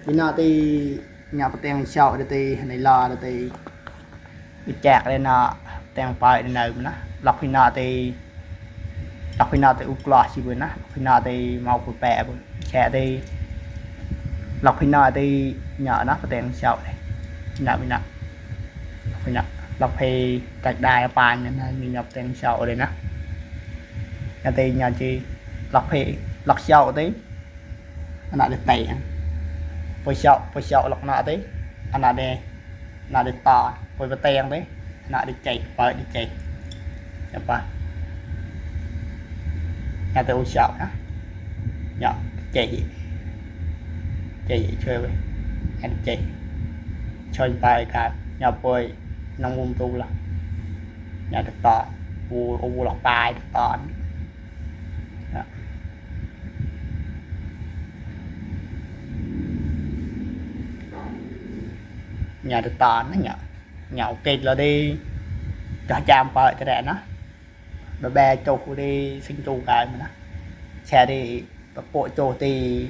bên nào thì nhà có tiền sạo thì này là thì bị chẹt lên là tiền phải này nữa lọc khi nào thì ukla chỉ bên á khi nào thì mau của bè bên chẹt thì lọc khi nào thì nhỏ nó có tiền sạo này nào bên nào khi nào lọc thì cách đài bàn nên mình nhập tiền sạo đây nè nhà thì nhà chi lọc sạo tí anh đã được tẩy phải sạo lọc nọ tí anh đã đây là được tỏ với vật tiền đấy là được chạy với được chạy apa nhà tôi sợ đó nhỏ chạy chơi với anh chạy chơi bài cả nhà bơi nông vùng tu là nhà được tỏ u lọc bài được tỏ nhà được tỏ nó nhỏ nhỏ kịch là đi cho chạm phải cái đèn nó rồi bè chụp đi sinh trụ cái mà nó xe đi bộ chỗ thì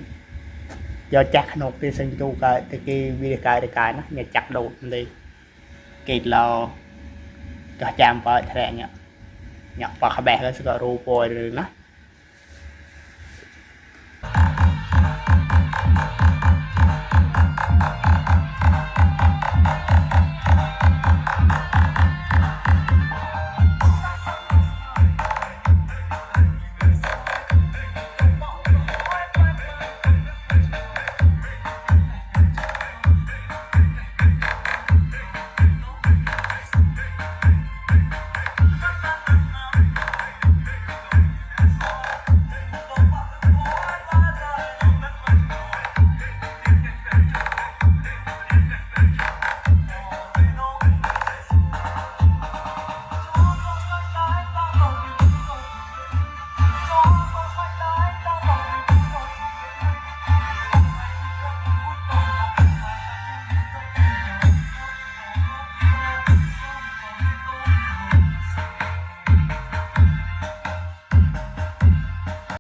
do chắc nộp đi sinh trụ cái thì cái video cái nó nhà chặt đầu đi kịch là cho chạm phải cái đèn nhá nhặt vào bè cái sự ru bồi rồi nó